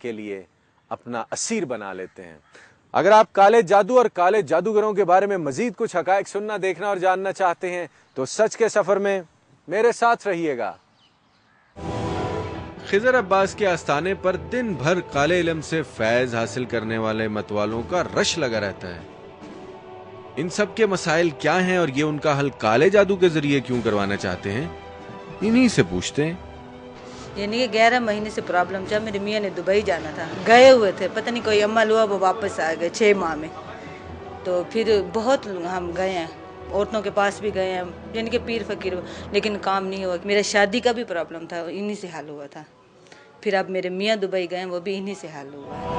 کے لیے اپنا اسیر بنا لیتے ہیں۔ اگر آپ کالے جادو اور کالے جادوگروں کے بارے میں مزید کچھ حقائق سننا، دیکھنا اور جاننا چاہتے ہیں تو سچ کے سفر میں میرے ساتھ رہیے گا۔ خضر عباس کے آستانے پر دن بھر کالے علم سے فیض حاصل کرنے والے متوالوں کا رش لگا رہتا ہے۔ ان سب کے مسائل کیا ہیں اور یہ ان کا حل کالے جادو کے ذریعے کیوں کروانا چاہتے ہیں، انہی سے پوچھتے ہیں۔ یعنی کہ 11 مہینے سے پرابلم تھا، میرے میاں نے دبئی جانا تھا، گئے ہوئے تھے، پتہ نہیں کوئی عمل ہوا وہ واپس آ گئے 6 ماہ میں۔ تو پھر بہت ہم گئے ہیں، عورتوں کے پاس بھی گئے ہیں، یعنی کہ پیر فقیر، لیکن کام نہیں ہوا۔ میرا شادی کا بھی پرابلم تھا، انہی سے حل ہوا تھا۔ پھر اب میرے میاں دبئی گئے، وہ بھی انہی سے حل ہوا ہے۔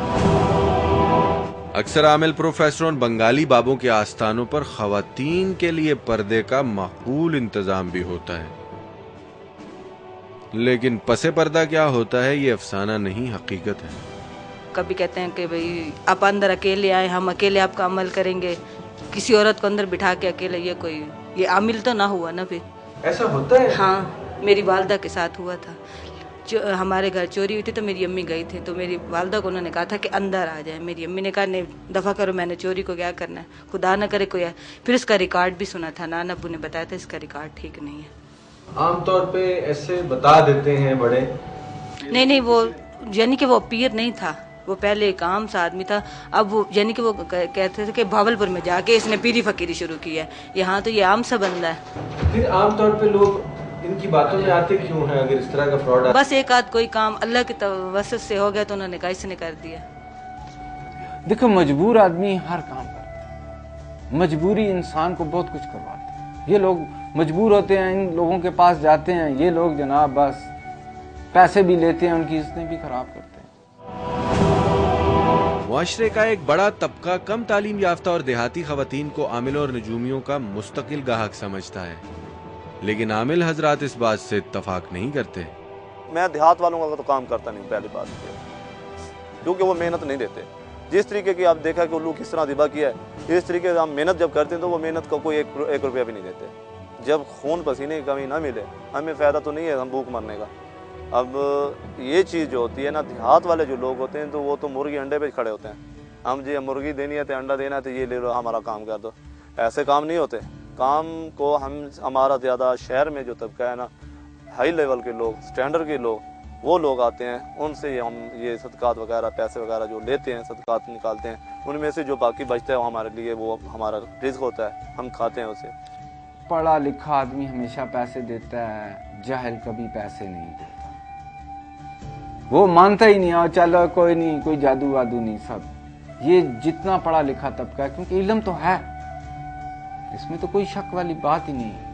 اکثر عامل پروفیسروں اور بنگالی بابوں کے آستانوں پر خواتین کے لیے پردے کا معقول انتظام بھی ہوتا ہے، لیکن پس پردہ کیا ہوتا ہے یہ افسانہ نہیں، حقیقت ہے۔ کبھی کہتے ہیں کہ بھئی آپ اندر اکیلے آئے، ہم اکیلے آپ کا عمل کریں گے، کسی عورت کو اندر بٹھا کے اکیلے، یہ عامل تو نہ ہوا نا۔ پھر ایسا ہوتا ہے؟ ہاں، میری والدہ کے ساتھ ہوا تھا۔ ہمارے گھر چوری ہوئی تھی تو میری امی گئی تھی، تو میری والدہ کو انہوں نے کہا تھا کہ اندر آ جائے۔ میری امی نے کہا نہیں، دفع کرو، میں نے چوری کو کیا کرنا ہے، خدا نہ کرے کوئی ہے۔ پھر اس کا ریکارڈ بھی سنا تھا، نانا ابو نے بتایا تھا اس کا ریکارڈ ٹھیک نہیں ہے۔ عام طور پہ ایسے بتا دیتے ہیں بڑے، نہیں، وہ یعنی کہ وہ پیر نہیں تھا، وہ پہلے ایک عام سا آدمی تھا۔ اب وہ یعنی کہ وہ کہتے تھے کہ بھاولپور میں جا کے اس نے پیری فقیری شروع کی ہے، یہاں تو یہ عام سا بندہ ہے۔ پھر عام طور پہ لوگ ان کی باتوں میں آتے کیوں ہیں اگر اس طرح کا فراڈ؟ بس ایک آدھ کوئی کام اللہ کی توسط سے ہو گیا تو انہوں نے کہا اس نے کر دیا۔ دیکھو، مجبور آدمی ہر کام کرتا ہے، مجبوری انسان کو بہت کچھ کرواتی ہے۔ یہ لوگ مجبور ہوتے ہیں، ان لوگوں کے پاس جاتے ہیں، یہ لوگ جناب بس پیسے بھی لیتے ہیں، ان کی عزتیں بھی خراب کرتے ہیں۔ معاشرے کا ایک بڑا طبقہ کم تعلیم یافتہ اور دیہاتی خواتین کو عاملوں اور نجومیوں کا مستقل گاہک سمجھتا ہے، لیکن عامل حضرات اس بات سے اتفاق نہیں کرتے۔ میں دیہات والوں کا تو کام کرتا نہیں، پہلی بات ہے، کیونکہ وہ محنت نہیں دیتے۔ جس طریقے کی آپ دیکھا کہ الو کس طرح ذبح کیا ہے، اس طریقے سے ہم محنت جب کرتے ہیں تو وہ محنت کا کوئی ایک روپیہ بھی نہیں دیتے۔ جب خون پسینے کی کمی نہ ملے، ہمیں فائدہ تو نہیں ہے ہم بھوک مرنے کا۔ اب یہ چیز جو ہوتی ہے نا، دیہات والے جو لوگ ہوتے ہیں تو وہ تو مرغی انڈے پہ کھڑے ہوتے ہیں، ہم جی مرغی دینی ہے تو انڈا دینا ہے تو یہ لے لو، ہمارا کام کر دو۔ ایسے کام نہیں ہوتے۔ کام کو ہمارا زیادہ شہر میں جو طبقہ ہے نا، ہائی لیول کے لوگ، سٹینڈرڈ کے لوگ، وہ لوگ آتے ہیں، ان سے ہم یہ صدقات وغیرہ، پیسے وغیرہ جو لیتے ہیں، صدقات نکالتے ہیں، ان میں سے جو باقی بچتا ہے وہ ہمارے لیے وہ ہمارا رزق ہوتا ہے، ہم کھاتے ہیں اسے۔ پڑھا لکھا آدمی ہمیشہ پیسے دیتا ہے، جاہل کبھی پیسے نہیں دیتا، وہ مانتا ہی نہیں، چلو کوئی نہیں، کوئی جادو وادو نہیں۔ سب یہ جتنا پڑھا لکھا طبقہ ہے، کیونکہ علم تو ہے، اس میں تو کوئی شک والی بات ہی نہیں ہے۔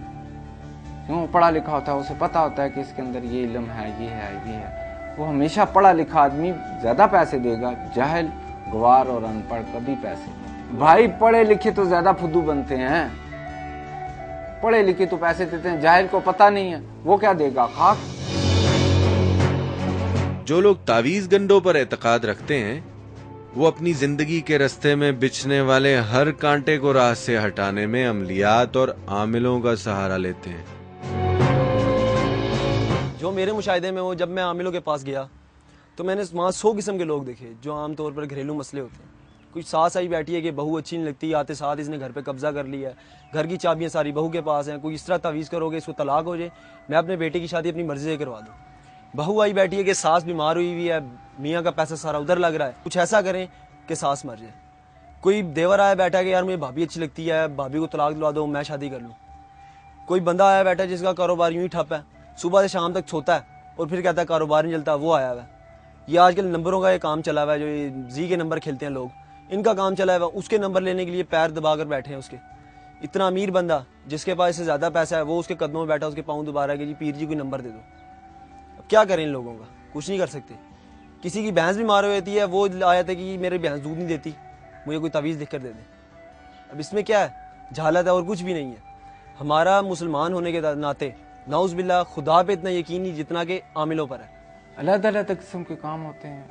کیوں پڑھا لکھا ہوتا ہے، اسے پتا ہوتا ہے کہ اس کے اندر یہ علم ہے، یہ ہے، یہ ہے، وہ ہمیشہ پڑھا لکھا آدمی زیادہ پیسے دے گا، جاہل، گوار اور ان پڑھ کبھی پیسے نہیں۔ بھائی پڑھے لکھے تو زیادہ فدو بنتے ہیں، پڑھے لکھے تو پیسے دیتے ہیں، جاہل کو پتہ نہیں ہے، وہ کیا دے گا؟ خاک۔ جو لوگ تعویذ گنڈوں پر اعتقاد رکھتے ہیں، وہ اپنی زندگی کے رستے میں بچھنے والے ہر کانٹے کو راہ سے ہٹانے میں عملیات اور عاملوں کا سہارا لیتے ہیں۔ جو میرے مشاہدے میں ہو، جب میں عاملوں کے پاس گیا تو میں نے وہاں 100 قسم کے لوگ دیکھے جو عام طور پر گھریلو مسئلے ہوتے ہیں۔ کوئی ساس آئی بیٹھی ہے کہ بہو اچھی نہیں لگتی، آتے ساتھ اس نے گھر پہ قبضہ کر لیا ہے، گھر کی چابیاں ساری بہو کے پاس ہیں، کوئی اس طرح تعویذ کرو گے اس کو طلاق ہو جائے، میں اپنے بیٹے کی شادی اپنی مرضی سے کروا دوں۔ بہو آئی بیٹھی ہے کہ ساس بیمار ہوئی ہوئی ہے، میاں کا پیسہ سارا ادھر لگ رہا ہے، کچھ ایسا کریں کہ ساس مر جائے۔ کوئی دیور آیا بیٹھا کہ یار مجھے بھابھی اچھی لگتی ہے، بھابھی کو طلاق دلوا دو، میں شادی کر لوں۔ کوئی بندہ آیا بیٹھا جس کا کاروبار یوں ہی ٹھپ ہے، صبح سے شام تک سوتا ہے اور پھر کہتا ہے کاروبار نہیں چلتا، وہ آیا ہوا ہے۔ یہ آج کل نمبروں کا یہ کام چلا ہوا ہے، جو یہ زی کے نمبر کھیلتے ہیں لوگ، ان کا کام چلا ہوا ہے، اس کے نمبر لینے کے لیے پیر دبا کر بیٹھے ہیں۔ اس کے اتنا امیر بندہ جس کے پاس سے زیادہ پیسہ ہے، وہ اس کے قدموں میں بیٹھا، اس کے پاؤں دبا رہا ہے کہ جی پیر جی کوئی نمبر دے دو۔ اب کیا کریں ان لوگوں کا؟ کچھ نہیں کر سکتے۔ کسی کی بھینس بھی مار ہوتی ہے، وہ آیا تھا کہ میری بھینس دودھ نہیں دیتی، مجھے کوئی تعویذ لکھ کر دے دیں۔ اب اس میں کیا ہے؟ جہالت ہے اور کچھ بھی نہیں ہے۔ ہمارا مسلمان ہونے کے ناطے نعوذ باللہ خدا پہ اتنا یقین نہیں جتنا کہ عاملوں پر ہے۔ علیحدہ علیحدہ قسم کے کام ہوتے ہیں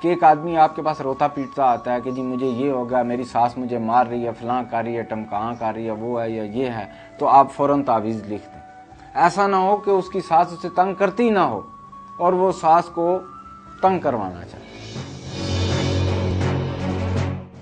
کہ ایک آدمی آپ کے پاس روتا پیٹتا آتا ہے کہ جی مجھے یہ ہو گیا، میری ساس مجھے مار رہی ہے، فلاں کر رہی ہے، ٹمکاں کر رہی ہے، وہ ہے یا یہ ہے، تو آپ فوراً تعویذ لکھ دیں۔ ایسا نہ ہو کہ اس کی ساس اسے تنگ کرتی نہ ہو اور وہ ساس کو تنگ کروانا چاہے۔